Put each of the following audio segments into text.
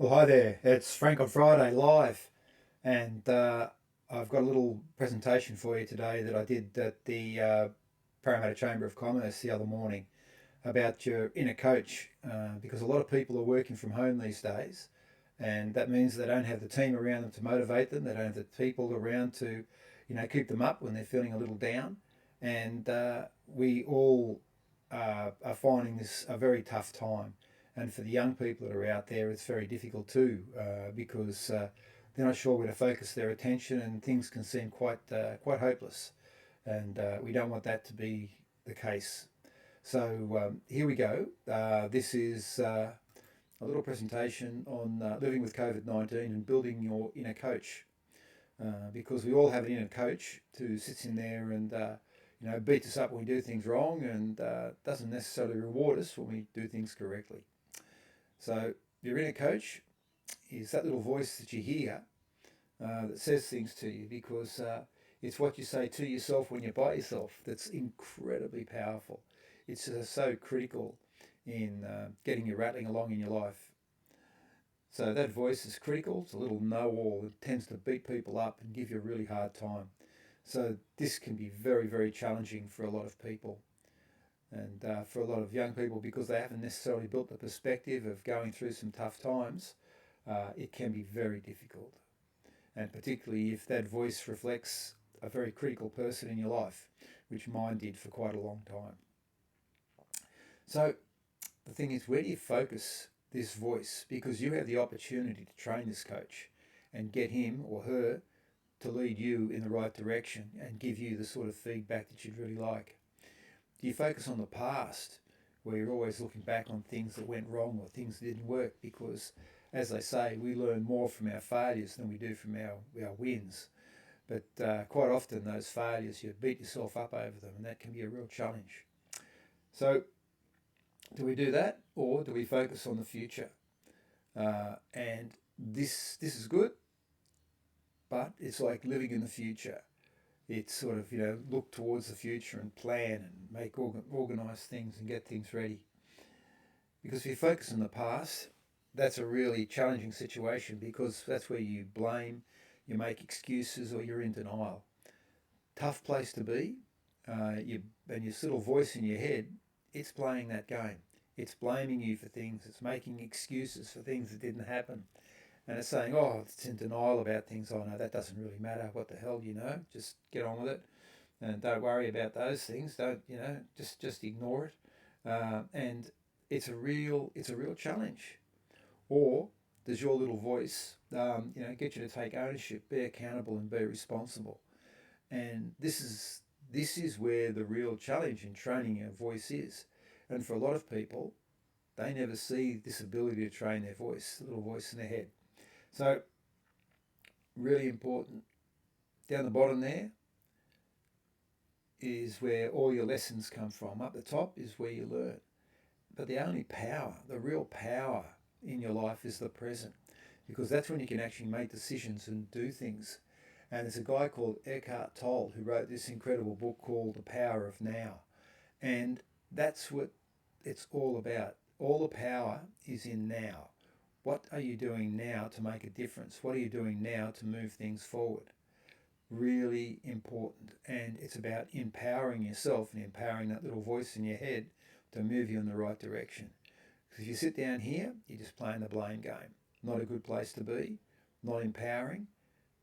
Well, hi there. It's Frank on Friday live, and I've got a little presentation for you today that I did at the Parramatta Chamber of Commerce the other morning about your inner coach, because a lot of people are working from home these days, and that means they don't have the team around them to motivate them. They don't have the people around to, keep them up when they're feeling a little down, and we all are finding this a very tough time. And for the young people that are out there, it's very difficult too, because they're not sure where to focus their attention, and things can seem quite hopeless. And we don't want that to be the case. So here we go. This is a little presentation on living with COVID 19 and building your inner coach. Because we all have an inner coach who sits in there and beats us up when we do things wrong, and doesn't necessarily reward us when we do things correctly. So your inner coach is that little voice that you hear that says things to you, because it's what you say to yourself when you're by yourself that's incredibly powerful. It's so critical in getting you rattling along in your life. So that voice is critical. It's a little know-all. It tends to beat people up and give you a really hard time. So this can be very, very challenging for a lot of people, and for a lot of young people, because they haven't necessarily built the perspective of going through some tough times. It can be very difficult, and particularly if that voice reflects a very critical person in your life, which mine did for quite a long time. So the thing is, where do you focus this voice? Because you have the opportunity to train this coach and get him or her to lead you in the right direction and give you the sort of feedback that you'd really like. Do you focus on the past, where you're always looking back on things that went wrong or things that didn't work? Because, as they say, we learn more from our failures than we do from our wins. But quite often, those failures, you beat yourself up over them, and that can be a real challenge. So, do we do that, or do we focus on the future? And this is good, but it's like living in the future. It's sort of, look towards the future and plan and make organise things and get things ready. Because if you focus on the past, that's a really challenging situation, because that's where you blame, you make excuses, or you're in denial. Tough place to be. And your little voice in your head, it's playing that game. It's blaming you for things. It's making excuses for things that didn't happen. And it's saying, oh, it's in denial about things. Oh, no, that doesn't really matter. What the hell, Just get on with it, and don't worry about those things. Don't, just ignore it. And it's a real challenge. Or does your little voice, get you to take ownership, be accountable, and be responsible? And this is where the real challenge in training your voice is. And for a lot of people, they never see this ability to train their voice, the little voice in their head. So really important. Down the bottom there is where all your lessons come from. Up the top is where you learn. But the only power, the real power in your life is the present, because that's when you can actually make decisions and do things. And there's a guy called Eckhart Tolle who wrote this incredible book called The Power of Now. And that's what it's all about. All the power is in now. What are you doing now to make a difference? What are you doing now to move things forward? Really important. And it's about empowering yourself and empowering that little voice in your head to move you in the right direction. Because if you sit down here, you're just playing the blame game. Not a good place to be, not empowering,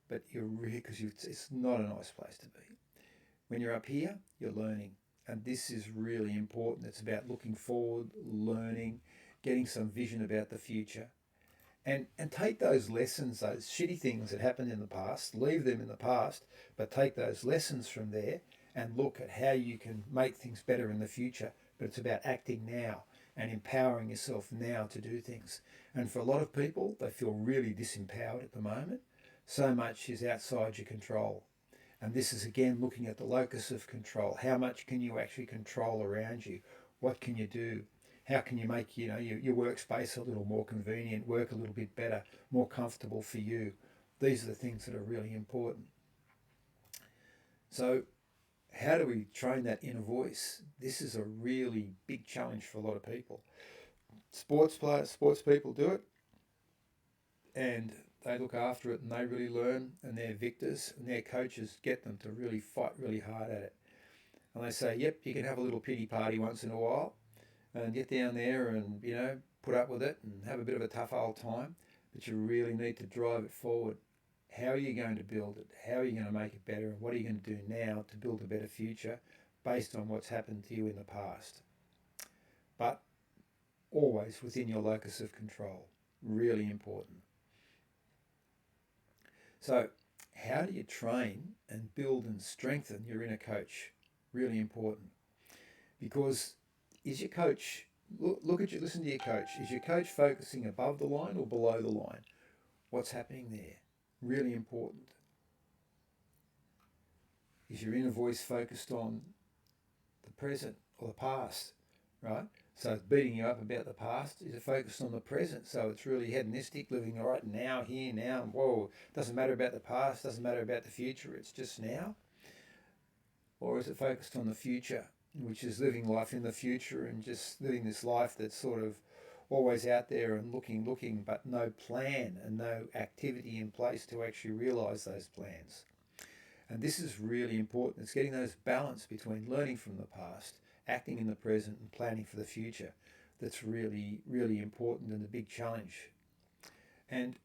but you're really, because it's not a nice place to be. When you're up here, you're learning. And this is really important. It's about looking forward, learning, getting some vision about the future. And take those lessons, those shitty things that happened in the past, leave them in the past, but take those lessons from there and look at how you can make things better in the future. But it's about acting now and empowering yourself now to do things. And for a lot of people, they feel really disempowered at the moment. So much is outside your control. And this is again looking at the locus of control. How much can you actually control around you? What can you do? How can you make your workspace a little more convenient, work a little bit better, more comfortable for you? These are the things that are really important. So how do we train that inner voice? This is a really big challenge for a lot of people. Sports players, sports people do it. and they look after it and they really learn and they're victors, and their coaches get them to really fight really hard at it. And they say, yep, you can have a little pity party once in a while and get down there and, put up with it and have a bit of a tough old time, but you really need to drive it forward. How are you going to build it? How are you going to make it better? And what are you going to do now to build a better future based on what's happened to you in the past? But always within your locus of control. Really important. So, how do you train and build and strengthen your inner coach? Really important. Because is your coach, listen to your coach. Is your coach focusing above the line or below the line? What's happening there? Really important. Is your inner voice focused on the present or the past, right? So it's beating you up about the past. Is it focused on the present? So it's really hedonistic, living right now, here, now, and whoa, doesn't matter about the past, doesn't matter about the future, it's just now? Or is it focused on the future, which is living life in the future and just living this life that's sort of always out there and looking, but no plan and no activity in place to actually realise those plans? And this is really important. It's getting those balance between learning from the past, acting in the present, and planning for the future. That's really, really important and a big challenge. And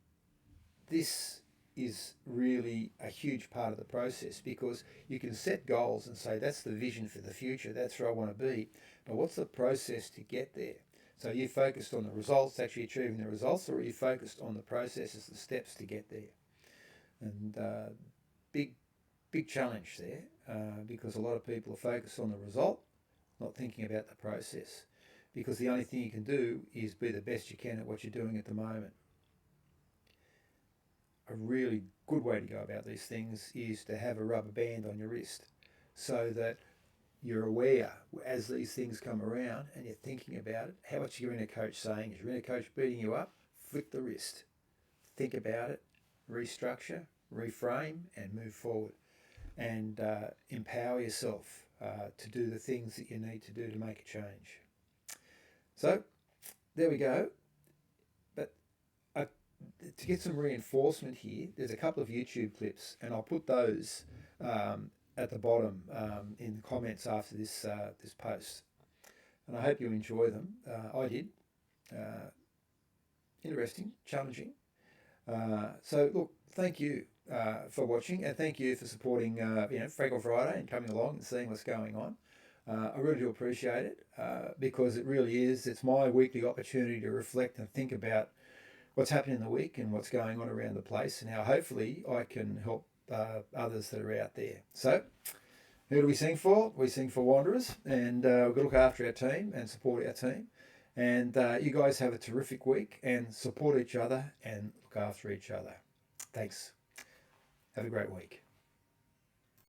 this is really a huge part of the process, because you can set goals and say, that's the vision for the future, that's where I want to be. But what's the process to get there? So are you focused on the results, actually achieving the results, or are you focused on the processes, the steps to get there? And big challenge there, because a lot of people are focused on the result, not thinking about the process, because the only thing you can do is be the best you can at what you're doing at the moment. A really good way to go about these things is to have a rubber band on your wrist, so that you're aware as these things come around and you're thinking about it. How much your inner coach saying? Is your inner coach beating you up? Flick the wrist. Think about it, restructure, reframe, and move forward. And empower yourself to do the things that you need to do to make a change. So, there we go. But to get some reinforcement here, there's a couple of YouTube clips, and I'll put those at the bottom in the comments after this post. And I hope you enjoy them. I did. Interesting, challenging. So look, thank you for watching, and thank you for supporting Frank on Friday and coming along and seeing what's going on. I really do appreciate it, because it really is, it's my weekly opportunity to reflect and think about what's happening in the week and what's going on around the place, and how hopefully I can help others that are out there. So who do we sing for? We sing for Wanderers, and we've got to look after our team and support our team. And you guys have a terrific week, and support each other and look after each other. Thanks. Have a great week.